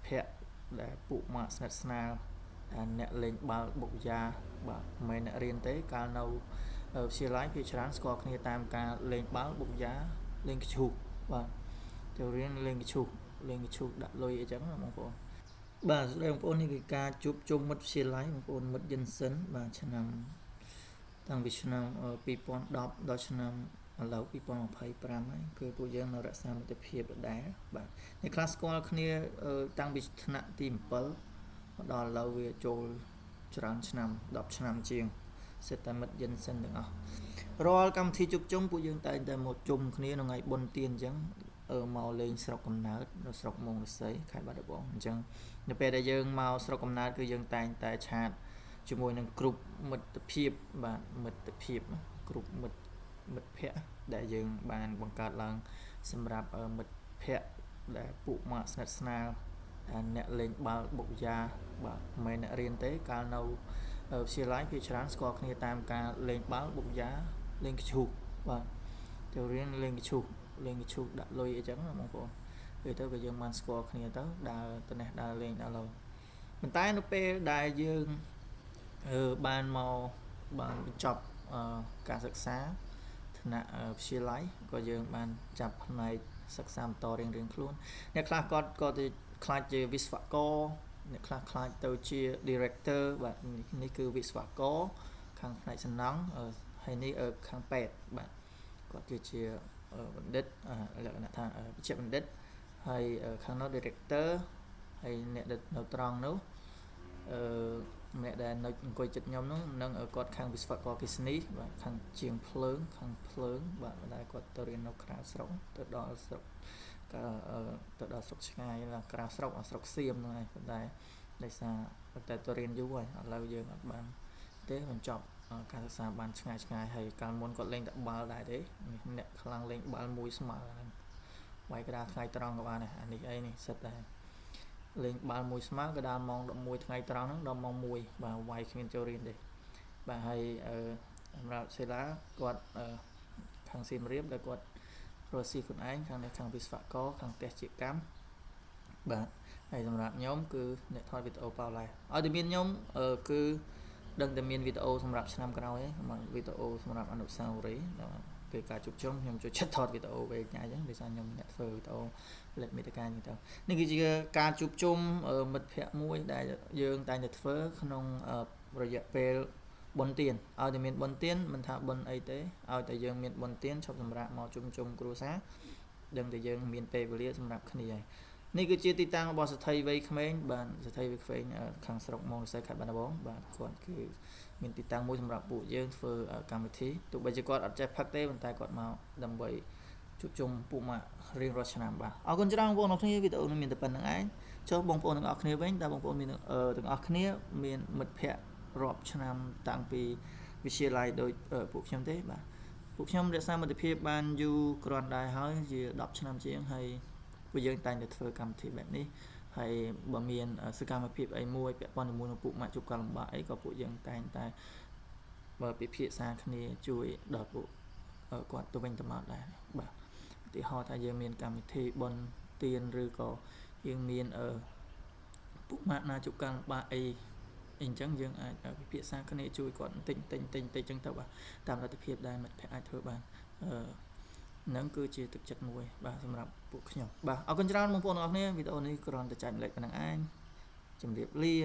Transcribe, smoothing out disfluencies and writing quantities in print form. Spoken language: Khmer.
ភ័ក្តិដែលពួកមកស្និទ្ធស្នាលអ្នកលេងបាល់បុកយ៉ាបាទមិនមែនអ្នករៀនទេកាលនៅវិទ្យាល័យភាគច្រើនស្គាល់គ្នាតាមការលេងបាល់បុកយ៉ាលេងកញ្ឈូកបាទទៅរៀនលេងកញ្ឈូកដាក់លុយអីចឹងបងប្អូនបាទស្ដីបងប្អូននេះគឺការជួបជុំមិត្តវិទ្យាល័យបងប្អូនមិត្តយិនសិនបាទឆ្នាំតាំងពីឆ្នាំ2010ដល់ឆ្នាំឥឡូវ2025ហើយគឺពួកយើងនៅរក្សាមិត្តភាពដដែលបាទអ្នកខ្លះស្គាល់គ្នាតាំងពីថ្នាក់ទី7មកដល់ឥឡូវវាចូលច្រើនឆ្នាំ10ឆ្នាំជាងសិតតែមិត្តយិនសិនទាំងអស់រាល់កម្មវិធីជួបជុំពួកយើងតែងតែមកជុំគ្នានៅថ្ងៃបុណ្យទានអញ្ចឹងមកលេងស្រុកកំណើតនៅស្រុកមោងរស័យខេត្តបាត់ដំបងអញ្ចឹងនៅពេលដែលយើងមកស្រុកកំណើតគឺយើងតែងតែឆាតជាមួយនឹងក្រុមមិត្តភាពបាទមិត្តភាពក្រុមមិត្តភ័ក្តិដែលយើងបានបង្កើតឡើងសម្រាប់មិត្តភ័ក្តិដែលពួកមកស្និទ្ធស្នាលអ្នកលេងបាល់បុកយ៉ាបាទមិនមែនអ្នករៀនទេកាលនៅវិទ្យាល័យភាគច្រើនស្គាល់គ្នាតាមការលេងបាល់បុកយ៉ាលេងកញ្ឈូកបាទទៅរៀនលេងកញ្ឈូកដាក់លុយអីចឹងបងប្អូនពេលទៅក៏យើងបានស្គាល់គ្នាទៅដើរទៅនេះដើរលេងដល់ឡូវប៉ុន្តែនៅពេលដែលយើងបានមកបានបញ្ចប់ការសិក្សាថ្នាក់វិទ្យាល័យក៏យើងបានចាប់ផ្នែកសិក្សាបន្តរៀងខ្លួនអ្នកខ្លះក៏ទៅខ្លាចជាវិស្វករអ្នកខ្លះខ្លាចទៅជា director បាទនេះគឺវិស្វករខាងផ្នែកសំណង់ហើយនេះខាងពេទ្យបាទគាត់គឺជាបណ្ឌិតលក្ខណៈថាវិជ្ជាបណ្ឌិតហើយខាងនោះ director ហើយអ្នកនៅត្រង់នោះអ្នកដែលនៅអង្គុយចិត្តខ្ញុំនោះនឹងគាត់ខាងវិស្វករគិសនីបាទខាងជាងភ្លើងបាទដែលគាត់ទៅរៀននៅក្រៅស្រុកទៅដល់ស្រុកឆ្ងាយឡើងក្រៅស្រុកស្រុកសៀមហ្នឹងឯងប៉ុន្តែដោយសារតែទៅរៀនយូរហើយឥឡូវយើងអត់បានទេបញ្ចប់ការសិក្សាបានឆ្ងាយហើយកាលមុនគាត់លេងតែបាល់ដែរទេអ្នកខ្លាំងលេងបាល់មួយស្មើហ្នឹងវាយកដាថ្ងៃត្រង់ក៏បានដែរអានេះអីនេះសិតតែលេងបាល់មួយស្មើក៏ដល់ម៉ោង11ថ្ងៃត្រង់ហ្នឹងដល់ម៉ោង1បាទវាយគ្មានចូលរៀនទេបាទហើយសម្រាប់សេឡាគាត់ខាងសៀមរាបដែលគាត់រស់ស៊ីខ្លួនឯងខាងនេះខាងវិស្វករខាងទេសជាកម្មបាទហើយសម្រាប់ខ្ញុំគឺអ្នកថតវីដេអូប៉ាឡែឲ្យតែមានខ្ញុំគឺដឹងតែមានវីដេអូសម្រាប់ឆ្នាំក្រោយឯងវីដេអូសម្រាប់អនុស្សាវរីយ៍ពេលការជួបជុំខ្ញុំចូលចិត្តថតវីដេអូពេលញ៉ាំអញ្ចឹងដោយសារខ្ញុំអ្នកធ្វើវីដេអូផលិតមាតិកាអញ្ចឹងទៅនេះគឺជាការជួបជុំមិត្តភ័ក្តិមួយដែលយើងតែងតែធ្វើក្នុងរយៈពេលបុណ្យទានឲ្យតែមានបុណ្យទានមិនថាបុណ្យអីទេឲ្យតែយើងមានបុណ្យទានឈប់សម្រាកមកជុំគ្រួសារដឹងតែយើងមានពេលវេលាសម្រាប់គ្នាហើយនេះគឺជាទីតាំងរបស់សទ្ធីវ័យក្មេងបាទសទ្ធីវ័យក្មេងខាងស្រុកមោងរស័យខេត្តបាត់ដំបងបាទគាត់គឺមានទីតាំងមួយសម្រាប់ពួកយើងធ្វើកម្មវិធីទោះបីជាគាត់អត់ចេះផឹកទេប៉ុន្តែគាត់មកដើម្បីជួបជុំពួកមករៀងរាល់ឆ្នាំបាទអរគុណច្រើនបងប្អូនទាំងគ្នាវីដេអូនេះមានតែប៉ុណ្្នឹងឯងចុះបងប្អូនទាំងអស់គ្នាវិញតើបងប្អូនមានទាំងអស់គ្នាមានមិត្តភ័ក្តិរាប់ឆ្នាំតាំងពីវិទ្យាល័យដូចពួកខ្ញុំទេបាទពួកខ្ញុំរក្សាមិត្តភាពបានយូរគ្រាន់ដែរហើយជា10ឆ្នាំជាងហើយពួកយើងតែងតែធ្វើកម្មវិធីបែបនេះហើយបើមានសកម្មភាពអីមួយពាក់ព័ន្ធជាមួយនឹងពួកម៉ាក់ជួបការលំបាកអីក៏ពួកយើងតែងតែបើពិភាក្សាគ្នាជួយដល់ពួកគាត់ទៅវិញទៅមកដែរបាទឧទាហរណ៍ថាយើងមានកម្មវិធីបុណ្យទានឬក៏យើងមានពួកម៉ាក់ណាជួបការលំបាកអីអញ្ចឹងយើងអាចពិភាក្សាគ្នាជួយគាត់បន្តិចអញ្ចឹងទៅបាទតាមលទ្ធភាពដែលមិត្តភក្តិអាចធ្វើបាននឹងគឺជាទឹកចិត្តមួយបាទសម្រាប់ពួកខ្ញុំបាទអរគុណច្រើនបងប្អូនទាំងអស់គ្នាវីដេអូនេះគ្រាន់តែចែកម្លែកប៉ុណ្្នឹងឯងជម្រាបលា